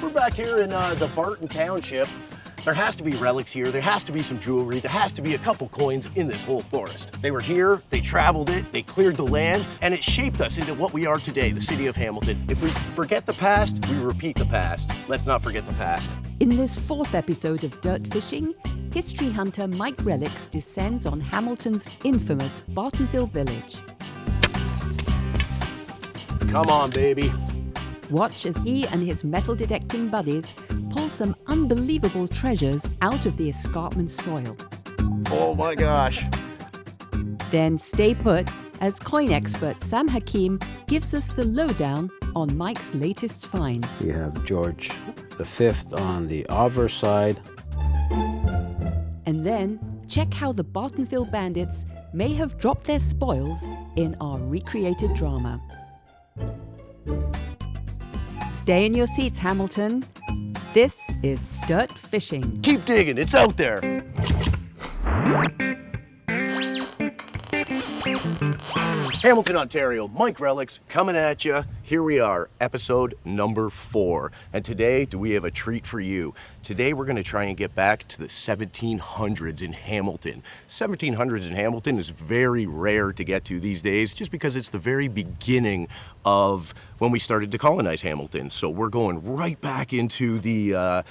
we're back here in the Barton Township, there has to be relics here, there has to be some jewelry, there has to be a couple coins in this whole forest. They were here, they traveled it, they cleared the land, and it shaped us into what we are today, the city of Hamilton. If we forget the past, we repeat the past. Let's not forget the past. In this fourth episode of Dirt Fishing, history hunter Mike Relics descends on Hamilton's infamous Bartonville village. Come on, baby. Watch as he and his metal detecting buddies pull some unbelievable treasures out of the escarpment soil. Oh my gosh. Then stay put as coin expert Sam Hakim gives us the lowdown on Mike's latest finds. We have George V on the obverse side. And then check how the Bartonville bandits may have dropped their spoils in our recreated drama. Stay in your seats, Hamilton. This is Dirt Fishing. Keep digging, it's out there. Hamilton, Ontario, Mike Relics coming at you. Here we are, episode number 4. And today, we have a treat for you. Today, we're going to try and get back to the 1700s in Hamilton. 1700s in Hamilton is very rare to get to these days, just because it's the very beginning of when we started to colonize Hamilton. So we're going right back into the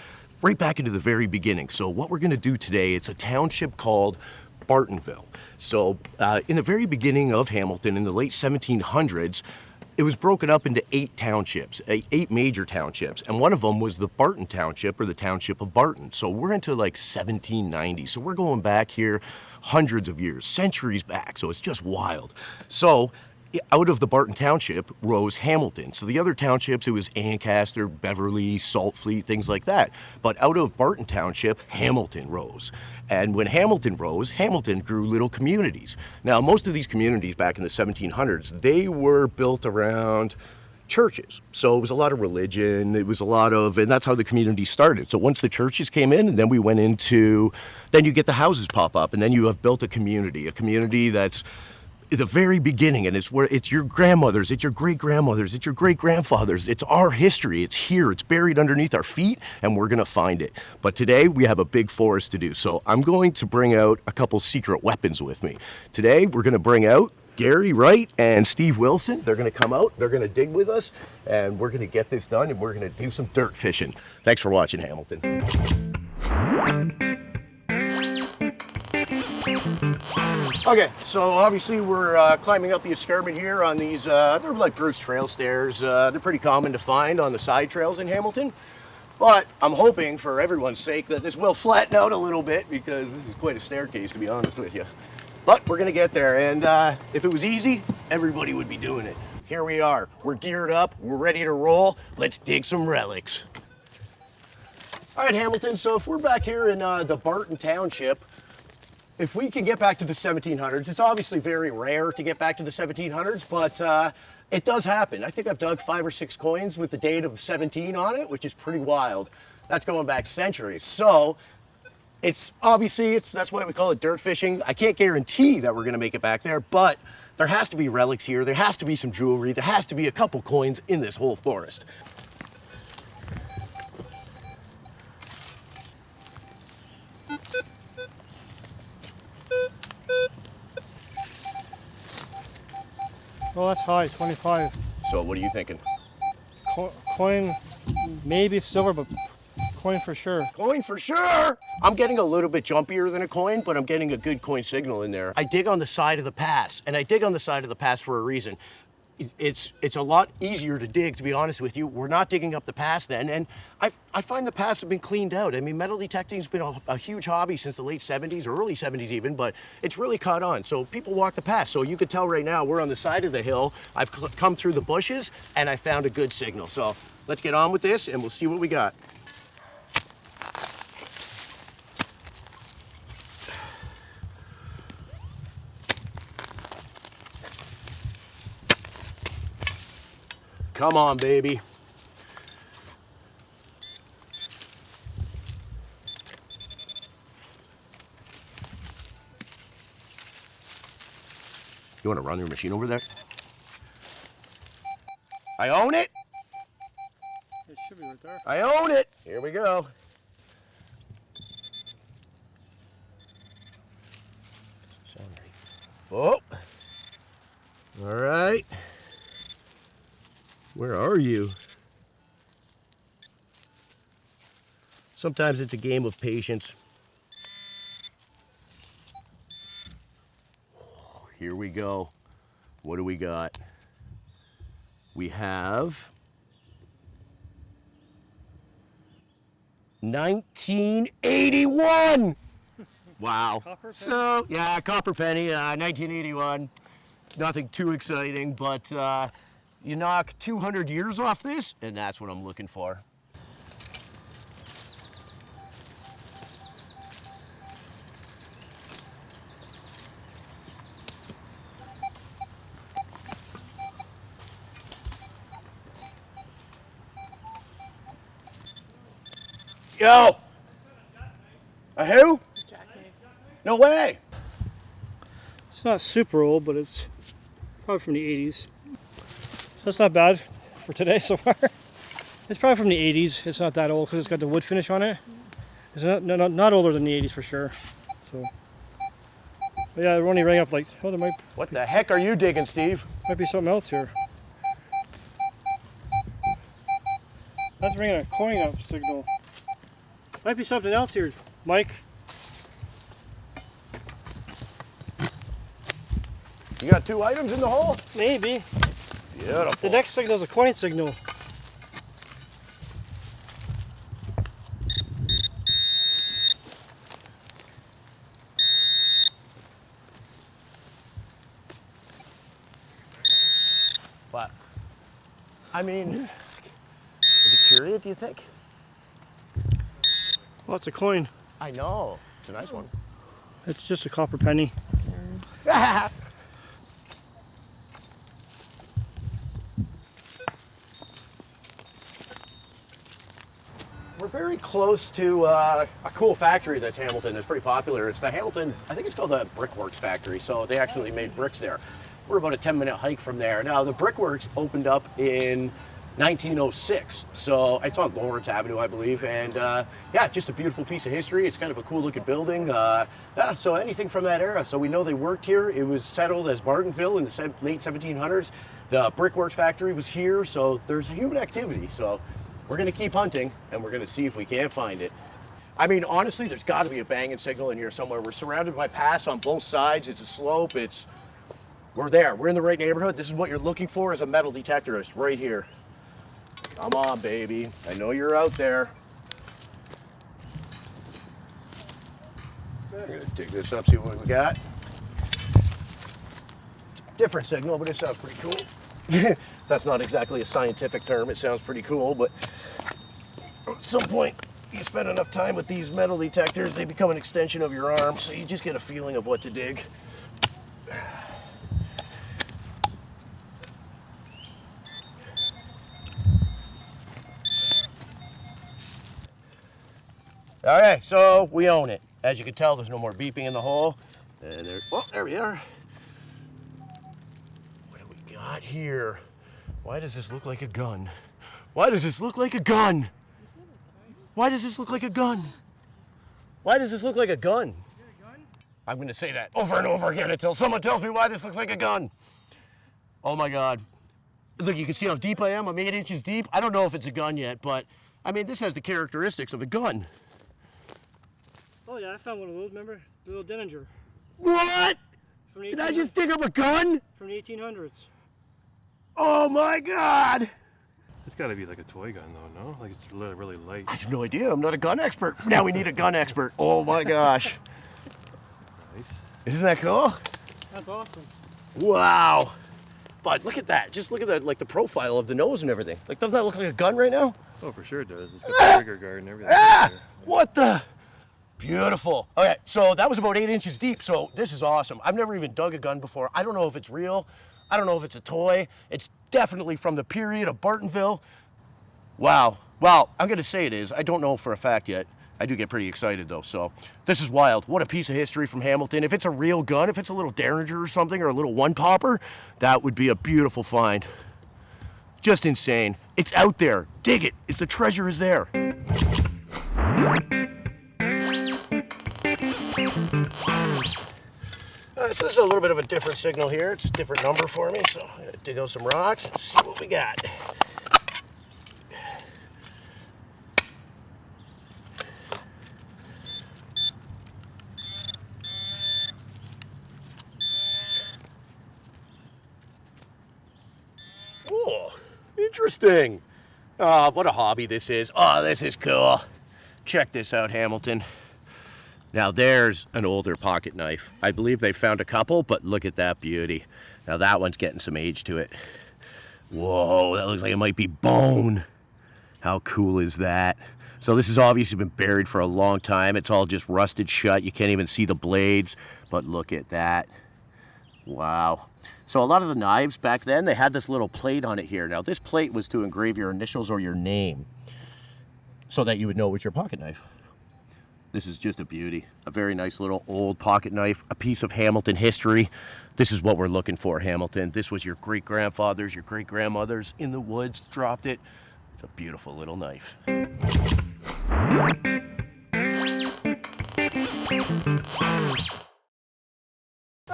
very beginning. So what we're going to do today, it's a township called Bartonville. So in the very beginning of Hamilton, in the late 1700s, it was broken up into 8 townships, 8 major townships, and one of them was the Barton Township, or the Township of Barton. So we're into like 1790, so we're going back here hundreds of years, centuries back, so it's just wild. So out of the Barton Township rose Hamilton. So the other townships, it was Ancaster, Beverly, Saltfleet, things like that. But out of Barton Township, Hamilton rose. And when Hamilton rose, Hamilton grew little communities. Now, most of these communities back in the 1700s, they were built around churches. So it was a lot of religion, and that's how the community started. So once the churches came in, and then we went into, then you get the houses pop up, and then you have built a community that's the very beginning, and it's where it's your grandmothers, it's your great-grandmothers, it's your great-grandfathers. It's our history. It's here. It's buried underneath our feet, and we're going to find it. But today, we have a big forest to do, so I'm going to bring out a couple secret weapons with me. Today, we're going to bring out Gary Wright and Steve Wilson. They're going to come out, they're going to dig with us, and we're going to get this done, and we're going to do some dirt fishing. Thanks for watching, Hamilton. Okay, so obviously we're climbing up the escarpment here on these, they're like Bruce Trail stairs. They're pretty common to find on the side trails in Hamilton. But I'm hoping, for everyone's sake, that this will flatten out a little bit, because this is quite a staircase, to be honest with you. But we're gonna get there, and if it was easy, everybody would be doing it. Here we are, we're geared up, we're ready to roll. Let's dig some relics. All right, Hamilton, so if we're back here in the Barton Township, if we can get back to the 1700s, it's obviously very rare to get back to the 1700s, but it does happen. I think I've dug 5 or 6 coins with the date of 17 on it, which is pretty wild. That's going back centuries. So that's why we call it dirt fishing. I can't guarantee that we're gonna make it back there, but there has to be relics here, there has to be some jewelry, there has to be a couple coins in this whole forest. Well, that's high, 25. So what are you thinking? Coin, maybe silver, but coin for sure. Coin for sure! I'm getting a little bit jumpier than a coin, but I'm getting a good coin signal in there. I dig on the side of the pass, and I dig on the side of the pass for a reason. It's a lot easier to dig, to be honest with you. We're not digging up the pass then, and I find the pass have been cleaned out. I mean, metal detecting has been a huge hobby since the late 70s, or early 70s even, but it's really caught on. So people walk the pass. So you can tell right now we're on the side of the hill. I've come through the bushes, and I found a good signal. So let's get on with this, and we'll see what we got. Come on, baby. You want to run your machine over there? I own it. It Should be right there. I own it. Here we go. Oh. All right. Where are you? Sometimes it's a game of patience. Here we go. What do we got? We have 1981. Wow. Copper penny? So, yeah, copper penny, 1981. Nothing too exciting, but you knock 200 years off this, and that's what I'm looking for. Yo! A who? No way! It's not super old, but it's probably from the 80s. So it's not bad for today so far. It's probably from the 80s. It's not that old because it's got the wood finish on it. It's not older than the 80s for sure. So, but yeah, we're only ring up like, oh, there What the heck are you digging, Steve? might be something else here. That's ringing a coin up signal. Might be something else here, Mike. You got 2 items in the hole? Maybe. Beautiful. The next signal is a coin signal. But, I mean, is it period, do you think? Well, it's a coin. I know. It's a nice one. It's just a copper penny. We're very close to a cool factory that's Hamilton that's pretty popular. It's the Hamilton, I think it's called the Brickworks factory. So they actually made bricks there. We're about a 10-minute hike from there. Now, the Brickworks opened up in 1906. So it's on Lawrence Avenue, I believe. And yeah, just a beautiful piece of history. It's kind of a cool looking building. Yeah, so anything from that era. So we know they worked here. It was settled as Bartonville in the late 1700s. The Brickworks factory was here. So there's human activity. So we're going to keep hunting and we're going to see if we can't find it. I mean, honestly, there's got to be a banging signal in here somewhere. We're surrounded by paths on both sides. It's a slope. We're there. We're in the right neighborhood. This is what you're looking for as a metal detectorist right here. Come on, baby. I know you're out there. I'm going to dig this up, see what we got. It's a different signal, but it sounds pretty cool. That's not exactly a scientific term. It sounds pretty cool, but at some point, you spend enough time with these metal detectors, they become an extension of your arm, so you just get a feeling of what to dig. Okay, so we own it. As you can tell, there's no more beeping in the hole. And there we are. What do we got here? Why does this look like a gun? Why does this look like a gun? Why does this look like a gun? Why does this look like a gun? I'm going to say that over and over again until someone tells me why this looks like a gun. Oh my God. Look, you can see how deep I am. I'm 8 inches deep. I don't know if it's a gun yet, but I mean, this has the characteristics of a gun. Oh yeah, I found one of those, remember? The little Denninger. What? Did I just dig up a gun? From the 1800s. Oh my God. It's got to be like a toy gun, though, no? Like it's really light. I have no idea. I'm not a gun expert. Now we need a gun expert. Oh my gosh. Nice. Isn't that cool? That's awesome. Wow. But look at that. Just look at that, like the profile of the nose and everything. Like, doesn't that look like a gun right now? Oh, for sure it does. It's got the trigger guard and everything. Ah! Right there. What the? Beautiful. Okay, so that was about 8 inches deep, so this is awesome. I've never even dug a gun before. I don't know if it's real. I don't know if it's a toy. It's definitely from the period of Bartonville. Wow. Well, I'm going to say it is. I don't know for a fact yet. I do get pretty excited, though, so this is wild. What a piece of history from Hamilton. If it's a real gun, if it's a little Derringer or something, or a little one-popper, that would be a beautiful find. Just insane. It's out there. Dig it. The treasure is there. So this is a little bit of a different signal here. It's a different number for me, so I'm gonna dig out some rocks and see what we got. Oh, interesting. Oh, what a hobby this is. Oh, this is cool. Check this out, Hamilton. Now there's an older pocket knife. I believe they found a couple, but look at that beauty. Now that one's getting some age to it. Whoa, that looks like it might be bone. How cool is that? So this has obviously been buried for a long time. It's all just rusted shut. You can't even see the blades, but look at that. Wow. So a lot of the knives back then, they had this little plate on it here. Now this plate was to engrave your initials or your name so that you would know it was your pocket knife. This is just a beauty. A very nice little old pocket knife, a piece of Hamilton history. This is what we're looking for, Hamilton. This was your great-grandfathers, your great-grandmothers in the woods dropped it. It's a beautiful little knife. Oh,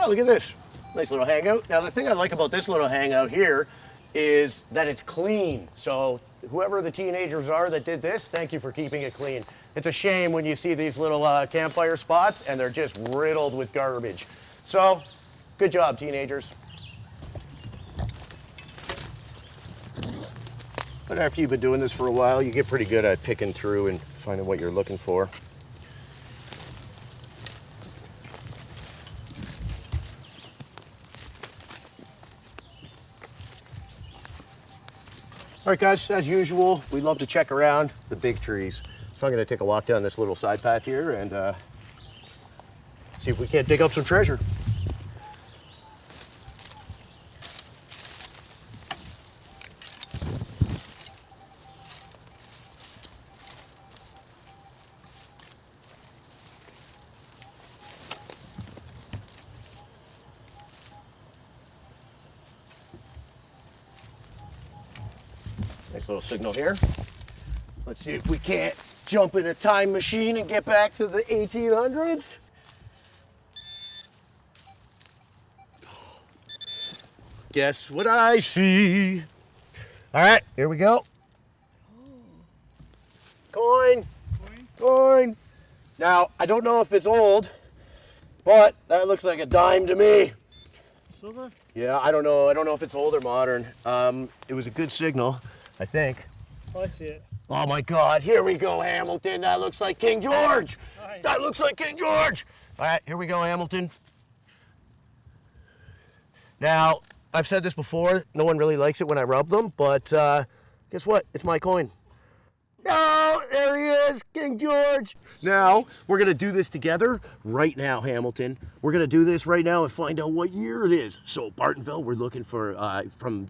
look at this. Nice little hangout. Now, the thing I like about this little hangout here is that it's clean. So whoever the teenagers are that did this, thank you for keeping it clean. It's a shame when you see these little campfire spots and they're just riddled with garbage. So, good job, teenagers. But after you've been doing this for a while, you get pretty good at picking through and finding what you're looking for. All right, guys, as usual, we love to check around the big trees. So I'm going to take a walk down this little side path here and see if we can't dig up some treasure. Nice little signal here. Let's see if we can't jump in a time machine and get back to the 1800s. Guess what I see? All right, here we go. Coin. Coin. Now, I don't know if it's old, but that looks like a dime to me. Silver? Yeah, I don't know. I don't know if it's old or modern. It was a good signal, I think. Oh, I see it. Oh my God, here we go, Hamilton. That looks like King George. Nice. That looks like King George. All right, here we go, Hamilton. Now, I've said this before, no one really likes it when I rub them, but guess what? It's my coin. Oh, there he is, King George. Now, we're gonna do this together right now, Hamilton. We're gonna do this right now and find out what year it is. So, Bartonville, we're looking for,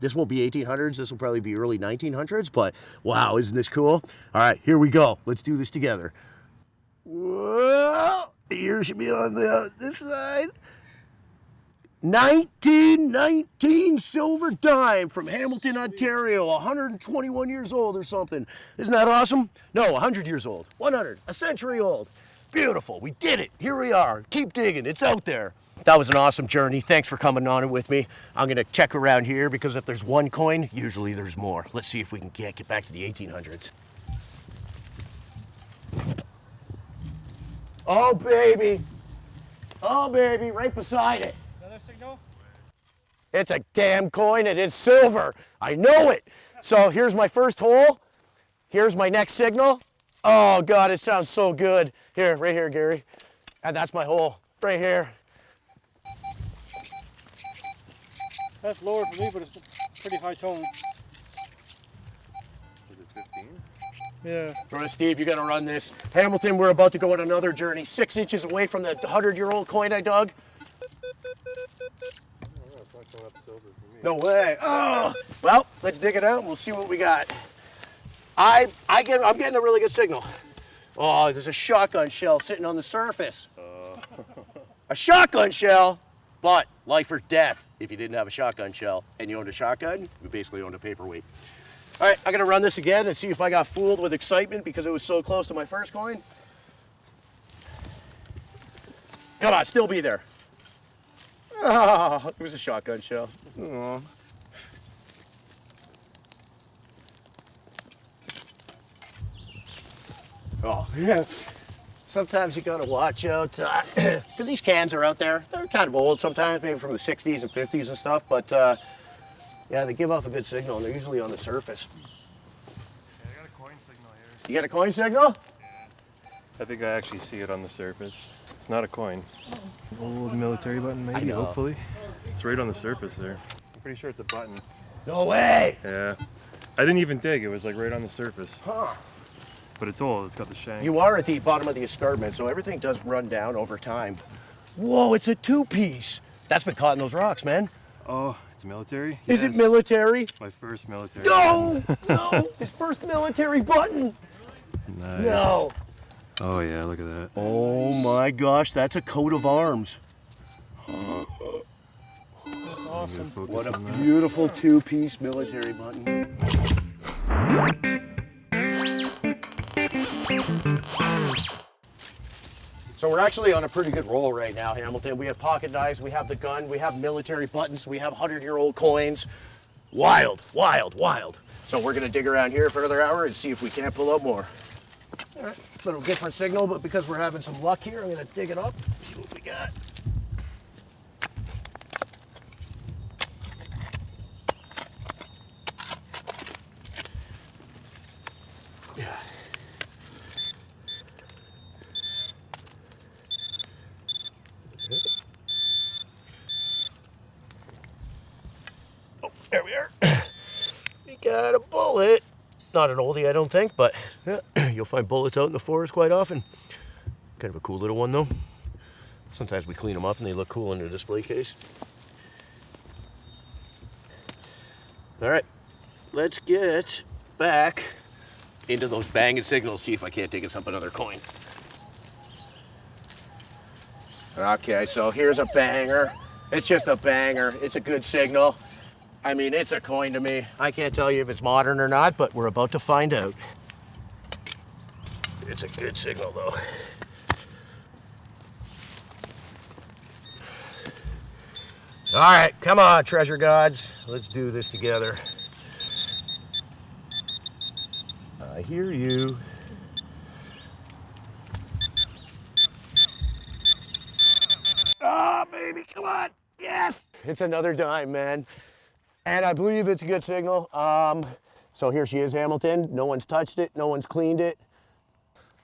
this won't be 1800s, this will probably be early 1900s, but wow, isn't this cool? All right, here we go. Let's do this together. Whoa, the year should be on this side. 1919 silver dime from Hamilton, Ontario, 121 years old or something. Isn't that awesome? No, 100 years old. 100, a century old. Beautiful, we did it. Here we are. Keep digging, it's out there. That was an awesome journey. Thanks for coming on it with me. I'm gonna check around here because if there's one coin, usually there's more. Let's see if we can get back to the 1800s. Oh, baby. Oh, baby, right beside it. Signal? It's a damn coin. It is silver. I know it. So here's my first hole. Here's my next signal. Oh, God, it sounds so good. Here, right here, Gary. And that's my hole, right here. That's lower for me, but it's pretty high tone. Is it 15? Yeah. All right, Steve, you got to run this. Hamilton, we're about to go on another journey. 6 inches away from the 100-year-old coin I dug. It's not coming up silver for me. No way. Oh, well, let's dig it out and we'll see what we got. I'm getting a really good signal. Oh, there's a shotgun shell sitting on the surface. A shotgun shell, but life or death. if you didn't have a shotgun shell and you owned a shotgun, you basically owned a paperweight. All right, I'm gonna run this again and see if I got fooled with excitement because it was so close to my first coin. Come on, still be there. Oh, it was a shotgun shell. Aww. Oh, yeah. Sometimes you gotta watch out, because these cans are out there. They're kind of old sometimes, maybe from the 60s and 50s and stuff, but yeah, they give off a good signal, and they're usually on the surface. Yeah, I got a coin signal here. You got a coin signal? I think I actually see it on the surface. It's not a coin. Old military button, maybe, know. hopefully. It's right on the surface there. I'm pretty sure it's a button. No way! Yeah. I didn't even dig, it was like right on the surface. Huh. But it's old, it's got the shank. You are at the bottom of the escarpment, so everything does run down over time. Whoa, it's a two-piece. That's been caught in those rocks, man. Oh, it's military? Is it Yes. military? My first military. No! No! His first military button! Nice. No! Oh yeah, look at that. Oh my gosh, that's a coat of arms. That's awesome. What a beautiful two-piece military button. So we're actually on a pretty good roll right now, Hamilton. We have pocket knives, we have the gun, we have military buttons, we have 100-year-old coins. Wild, wild, wild. So we're gonna dig around here for another hour and see if we can't pull out more. All right, little different signal, but because we're having some luck here, I'm gonna dig it up, see what we got. Yeah. Oh, there we are. We got a bullet. Not an oldie, I don't think, but you'll find bullets out in the forest quite often. Kind of a cool little one, though. Sometimes we clean them up and they look cool in a display case. All right, let's get back into those banging signals, see if I can't dig us up another coin. Okay, so here's a banger. It's just a banger. It's a good signal. I mean, it's a coin to me. I can't tell you if it's modern or not, but we're about to find out. It's a good signal, though. All right, come on, treasure gods. Let's do this together. I hear you. Ah, baby, come on. Yes! It's another dime, man. And I believe it's a good signal. So here she is, Hamilton. No one's touched it. No one's cleaned it.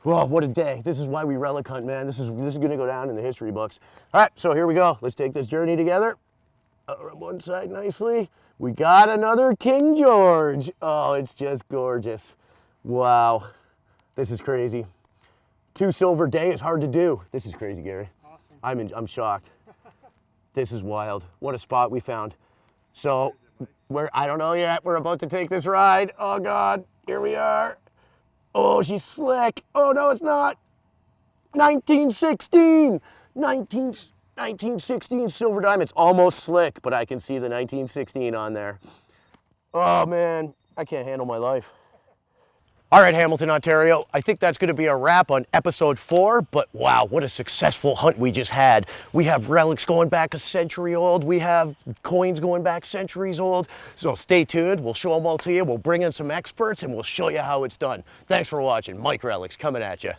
Whoa, what a day. This is why we relic hunt, man. This is gonna go down in the history books. All right, so here we go. Let's take this journey together. Rub one side nicely. We got another King George. Oh, it's just gorgeous. Wow, this is crazy. 2 silver day is hard to do. This is crazy, Gary. Awesome. I'm shocked. This is wild. What a spot we found. So, I don't know yet. We're about to take this ride. Oh God, here we are. Oh, she's slick. Oh no, it's not. 1916. 1916 silver dime. It's almost slick, but I can see the 1916 on there. Oh man, I can't handle my life. All right, Hamilton, Ontario, I think that's going to be a wrap on episode 4, but wow, what a successful hunt we just had. We have relics going back a century old. We have coins going back centuries old. So stay tuned. We'll show them all to you. We'll bring in some experts and we'll show you how it's done. Thanks for watching. Mike Relics coming at you.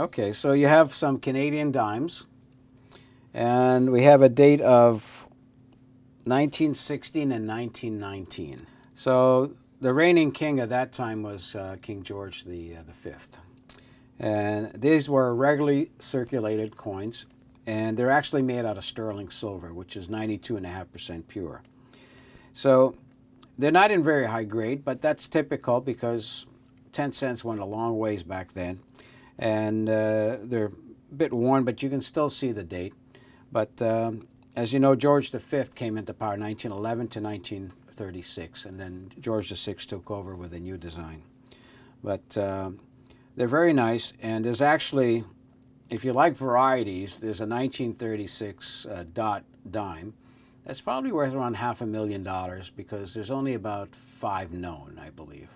Okay, so you have some Canadian dimes, and we have a date of 1916 and 1919. So the reigning king at that time was King George the Fifth. And these were regularly circulated coins, and they're actually made out of sterling silver, which is 92.5% pure. So they're not in very high grade, but that's typical because 10 cents went a long ways back then. And they're a bit worn, but you can still see the date. But as you know, George V came into power 1911 to 1936, and then George VI took over with a new design. But they're very nice, and there's actually, if you like varieties, there's a 1936 dot dime. That's probably worth around $500,000 because there's only about 5 known, I believe.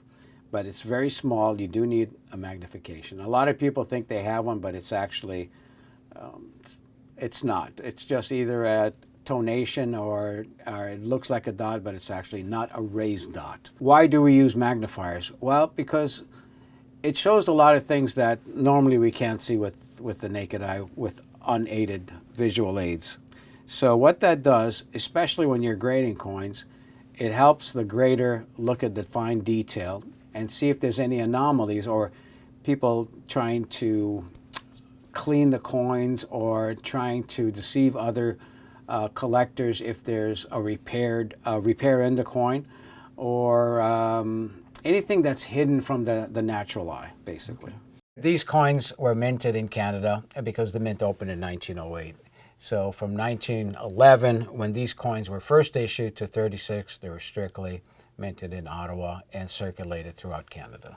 But it's very small. You do need a magnification. A lot of people think they have one, but it's actually, it's not. It's just either a tonation or it looks like a dot, but it's actually not a raised dot. Why do we use magnifiers? Well, because it shows a lot of things that normally we can't see with the naked eye with unaided visual aids. So what that does, especially when you're grading coins, it helps the grader look at the fine detail and see if there's any anomalies or people trying to clean the coins or trying to deceive other collectors if there's a repair in the coin or anything that's hidden from the natural eye, basically. These coins were minted in Canada because the mint opened in 1908. So from 1911, when these coins were first issued, to 36, they were strictly minted in Ottawa and circulated throughout Canada.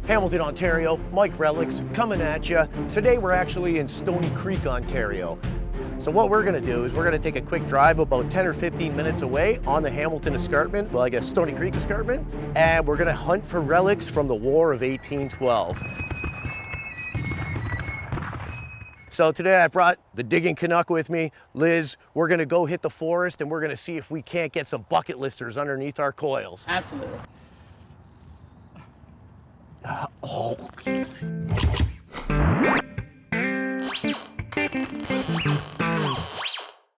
Hamilton, Ontario, Mike Relics coming at you. Today we're actually in Stony Creek, Ontario. So what we're gonna do is we're gonna take a quick drive about 10 or 15 minutes away on the Hamilton Escarpment, well I guess Stony Creek Escarpment, and we're gonna hunt for relics from the War of 1812. So today I brought the digging Canuck with me. Liz, we're gonna go hit the forest and we're gonna see if we can't get some bucket listers underneath our coils. Absolutely. Oh.